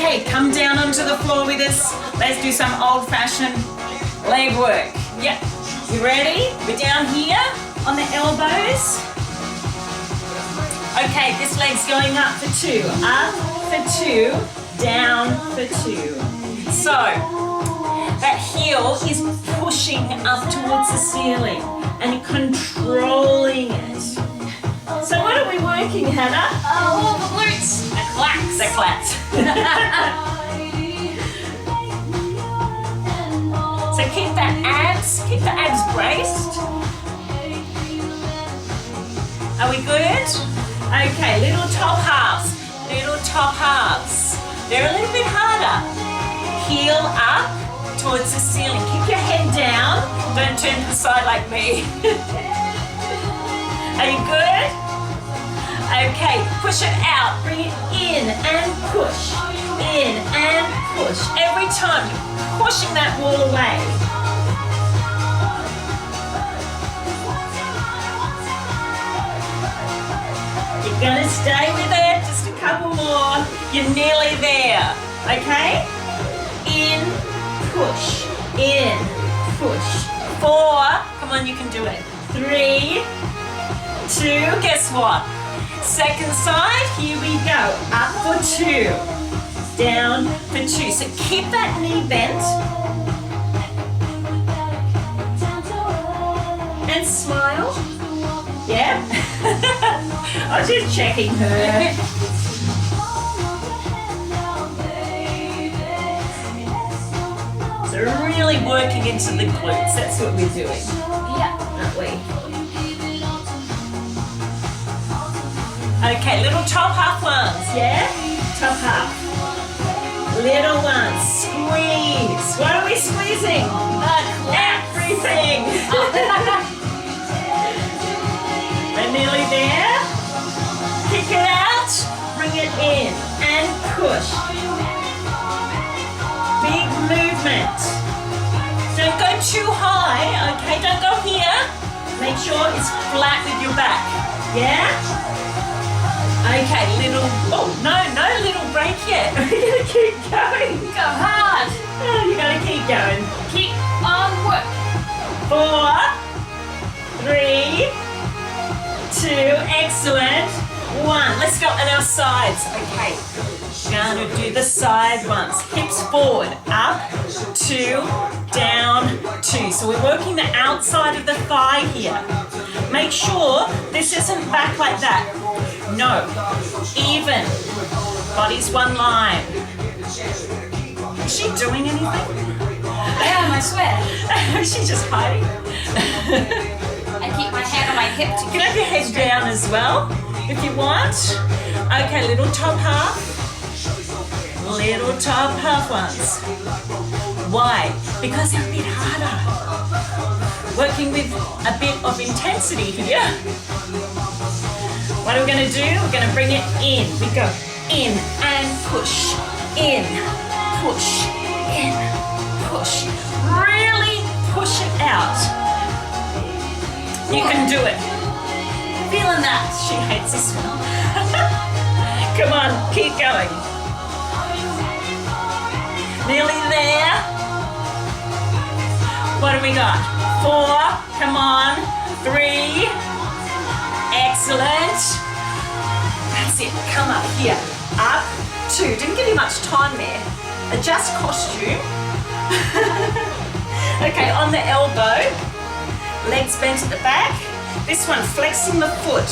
Okay, come down onto the floor with us. Let's do some old-fashioned leg work. Yep. You ready? We're down here on the elbows. Okay, this leg's going up for 2. Up for 2, down for 2. So, that heel is pushing up towards the ceiling and controlling it. So what are we working, Hannah? Oh, the glutes. The clats. The clats. So keep the abs braced. Are we good? Okay, little top halves. They're a little bit harder. Heel up towards the ceiling. Keep your head down. Don't turn to the side like me. Are you good? Okay, push it out. Bring it in and push. In and push. Every time you're pushing that wall away. You're gonna stay with it. Just a couple more. You're nearly there. Okay? In, push. In, push. 4. Come on, you can do it. 3, 2. Guess what? Second side. Here we go. Up for 2. Down for 2. So keep that knee bent. And smile. Yeah? I was just checking her. So we're really working into the glutes. That's what we're doing. Yeah. Aren't we? Okay, little top half ones. Yeah? Top half. Little ones. Squeeze. What are we squeezing? Everything. We're nearly there. Kick it out. Bring it in. And push. Big movement. Don't go too high, okay? Don't go here. Make sure it's flat with your back. Yeah? Okay, little, no little break yet. We're gonna keep going. Go hard. Oh, you gotta keep going. Keep on work. 4, 3, 2, excellent. 1, let's go on our sides. Okay, we're gonna do the side ones. Hips forward, up, 2, down, 2. So we're working the outside of the thigh here. Make sure this isn't back like that. No, even. Body's one line. Is she doing anything? I swear. She's just hiding. I keep my hand on my hip to You can have your head down as well, if you want. Okay, little top half. Little top half ones. Why? Because they're a bit harder. Working with a bit of intensity here. What are we going to do? We're going to bring it in. We go in and push. In, push, in, push. Really push it out. You can do it. Feeling that. She hates this one. Come on, keep going. Nearly there. What do we got? 4, come on. 3. Excellent. That's it. Come up here. Up, 2. Didn't give you much time there. Adjust costume. Okay, on the elbow. Legs bent at the back. This one, flexing the foot.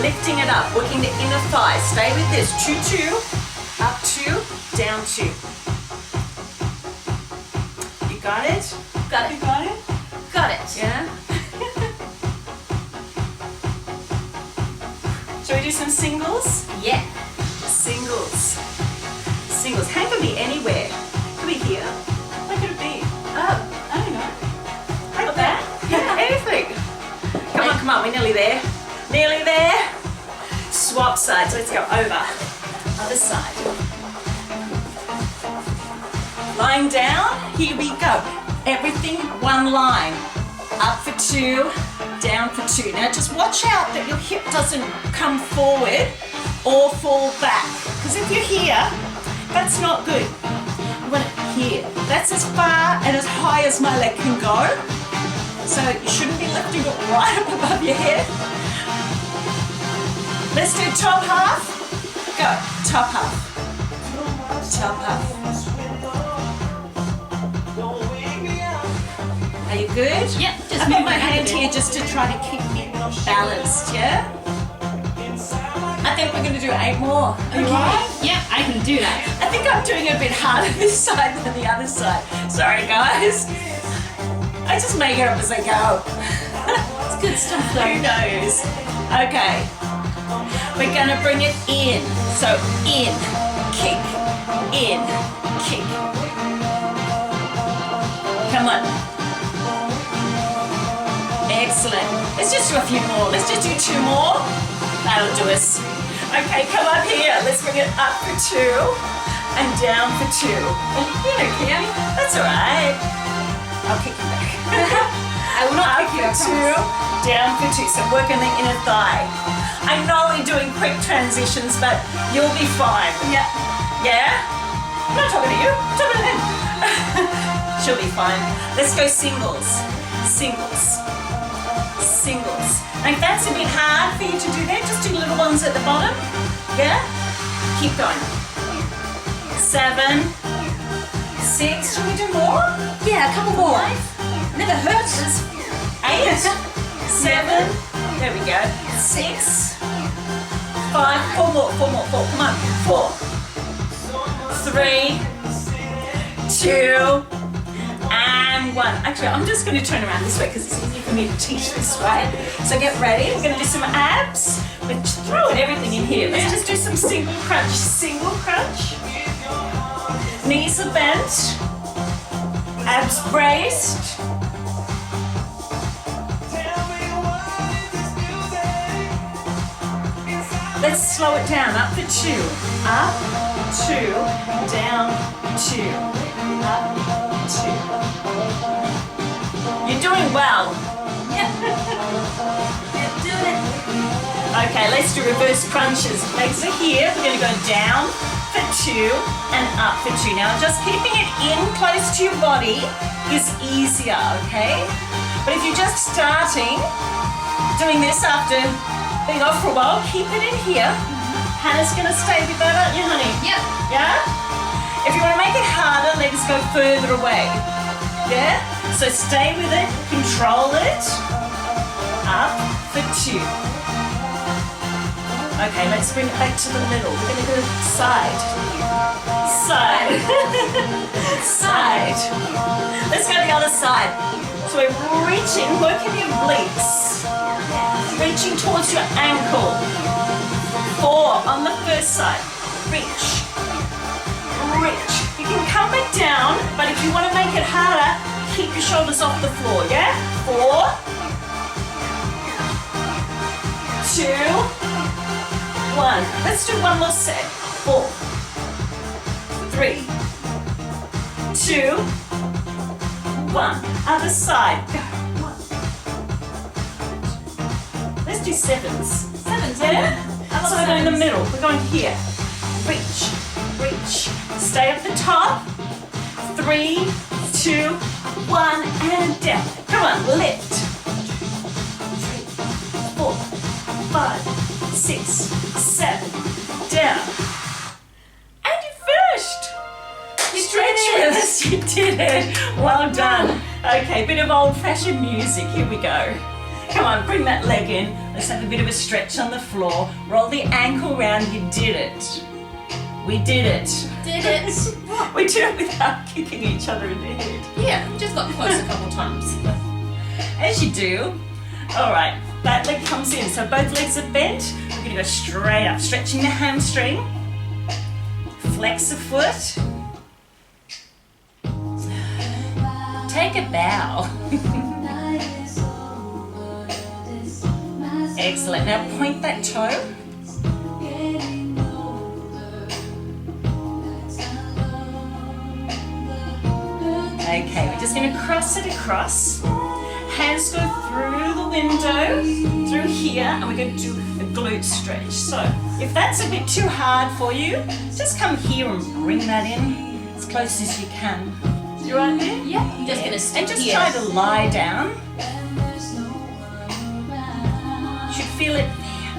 Lifting it up. Working the inner thigh. Stay with this. 2, 2. Up 2. Down 2. You got it? Got it. You got it? Got it. Yeah? Shall we do some singles? Yeah. Singles. Singles. Hang could be anywhere. Could be here. Where could it be? Oh, I don't know. Like that? Yeah, anything. Come on, we're nearly there. Nearly there. Swap sides. Let's go over. Other side. Lying down. Here we go. Everything one line. Up for 2, down for 2. Now just watch out that your hip doesn't come forward or fall back. Because if you're here, That's not good. I want it here. That's as far and as high as my leg can go. So you shouldn't be lifting it right up above your head. Let's do top half. Go. Top half. Top half. Are you good? Yep, just I've got moving my around a hand bit. here just to try to keep me balanced, yeah? I think we're going to do 8 more. Are you right? Yeah, I can do that. I think I'm doing it a bit harder this side than the other side. Sorry, guys. I just make it up as I go. It's good stuff Who though. knows? Okay. We're going to bring it in. So in, kick, in, kick. Come on. Excellent. Let's just do a few more. Let's just do 2 more. That'll do us. Okay, come up here. Let's bring it up for 2 and down for 2. And you know, Kim, that's all right. I'll kick you back. I will not Up kick you. I for 2, promise. down for 2. So work on the inner thigh. I know we're doing quick transitions, but you'll be fine. Yeah. Yeah? I'm not talking to you. I'm talking to him. She'll be fine. Let's go singles. Singles. Singles. And if that's a bit hard for you to do that, just do little ones at the bottom. Yeah? Keep going. 7, 6. Should we do more? Yeah, a couple more. Never hurts. 8, 7. There we go. 6, 5. 4 more. 4 more. 4. Come on. 4, 3, 2, and 1. Actually, I'm just going to turn around this way because it's easier for me to teach this way. So get ready. We're going to do some abs. We're throwing everything in here. Let's just do some single crunch. Single crunch. Knees are bent. Abs braced. Let's slow it down. Up for 2. Up, 2, down, 2. Up, 2. You're doing well. You're doing it. Okay, let's do reverse crunches. Legs are here. We're going to go down for 2 and up for 2. Now, just keeping it in close to your body is easier, okay? But if you're just starting doing this after being off for a while, keep it in here. Hannah's going to stay with that, aren't you, honey? Yep. Yeah? If you want to make it harder, legs go further away. Yeah? So stay with it, control it. Up for 2. Okay, let's bring it back to the middle. We're going to go side. Side. Side. Let's go the other side. So we're reaching, working your obliques. Reaching towards your ankle. 4 on the first side. Reach. Reach. You can come back down, but if you want to make it harder, keep your shoulders off the floor, yeah? 4, 2, 1. Let's do one more set. 4, 3, 2, 1. Other side. Go. Let's do 7s. 7s, Yeah? So we're going in the 7s. middle. We're going here. Reach, reach. Stay at the top. 3, 2, 1, and down. Come on, lift. 3, 4, 5, 6, 7, down. And you finished. You stretched with us. You did it. Well done. Okay, bit of old-fashioned music. Here we go. Come on, bring that leg in. Let's have a bit of a stretch on the floor. Roll the ankle round. You did it. We did it. Did it. We did it without kicking each other in the head. Yeah, just got close a couple times. As you do. All right, that leg comes in. So both legs are bent. We're going to go straight up, stretching the hamstring. Flex the foot. Take a bow. Excellent. Now point that toe. Okay, we're just going to cross it across. Hands go through the window, through here. here and we're going to do a glute stretch. So if that's a bit too hard for you, just come here and bring that in as close as you can. You right there? Yeah. I'm just gonna stick and just here. try to lie down. You should feel it there.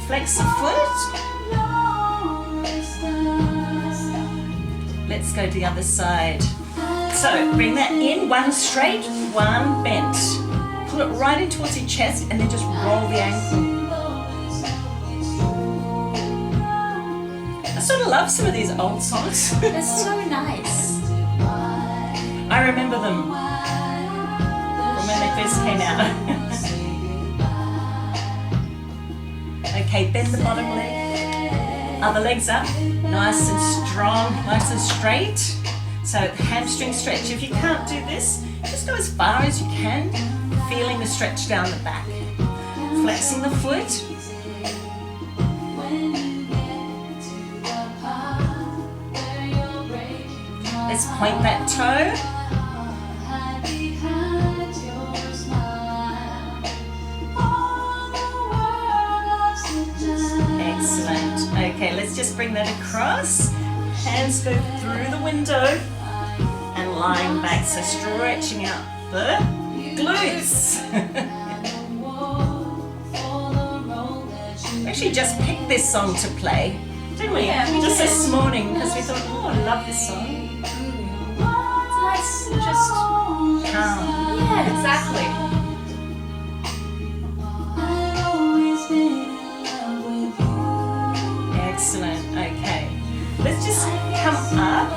Flex the foot. Let's go to the other side. So bring that in, one straight, one bent. Pull it right in towards your chest and then just roll the ankle. I sort of love some of these old songs. They're so nice. I remember them from when they first came out. Okay, bend the bottom leg. Other legs up, nice and strong, nice and straight. So hamstring stretch. If you can't do this, just go as far as you can, feeling the stretch down the back. Flexing the foot. Let's point that toe. Excellent. Okay, let's just bring that across. Hands go through the window and lying back, so stretching out the glutes. We actually just picked this song to play, didn't we? Yeah, we just did. this morning because we thought, oh, I love this song. It's nice and just Calm. yeah, exactly. Excellent. Okay. Let's just come up.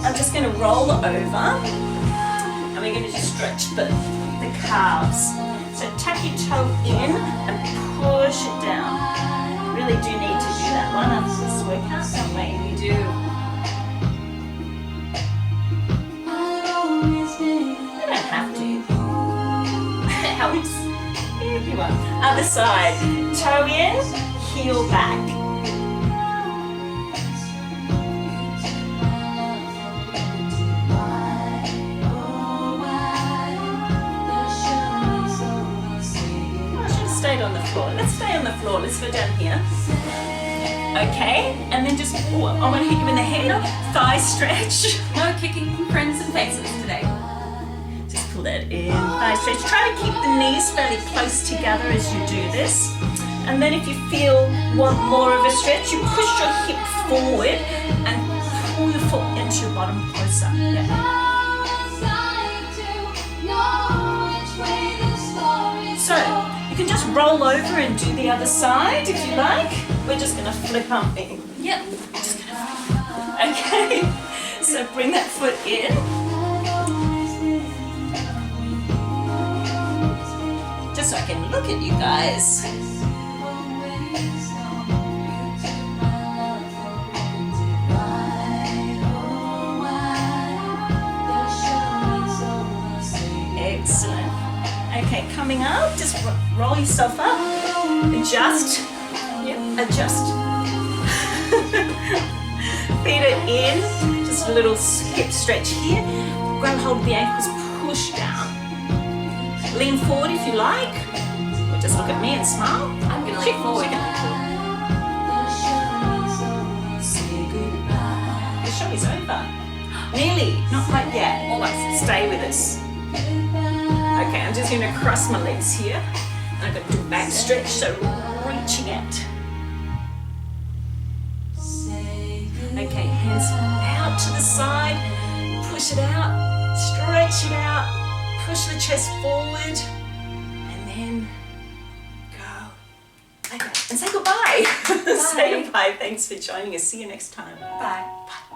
I'm just going to roll over and we're going to just stretch the calves. So tuck your toe in and push it down. Really do need to do that one after this workout, don't we? We do. You don't have to. It helps. If you want. Other side. Toe in, heel back. Stayed on the floor. Let's stay on the floor. Let's go down here. Okay, and then just, oh, I'm going to hit you in the head. Thigh stretch. No kicking friends and faces today. Just pull that in. Thigh stretch. Try to keep the knees fairly close together as you do this. And then if you want more of a stretch, you push your hip forward and pull your foot into your bottom closer. Yeah. So, you can just roll over and do the other side if you like. We're just going to flip up in. Yep. Just going to flip. Okay. So bring that foot in. Just so I can look at you guys. Excellent. Okay, coming up, just roll yourself up, adjust, adjust. Feet are in, just a little hip stretch here. Grab hold of the ankles, push down. Lean forward if you like, or just look at me and smile. I'm going to lean forward. Say goodbye. The show is over. Nearly, not quite yet. Almost. Stay with us. Okay, I'm just going to cross my legs here. And I'm going to do a back stretch, so reaching out. Okay, hands out to the side. Push it out, stretch it out, push the chest forward, and then go. Okay, and say goodbye. Say goodbye. Thanks for joining us. See you next time. Bye. Bye.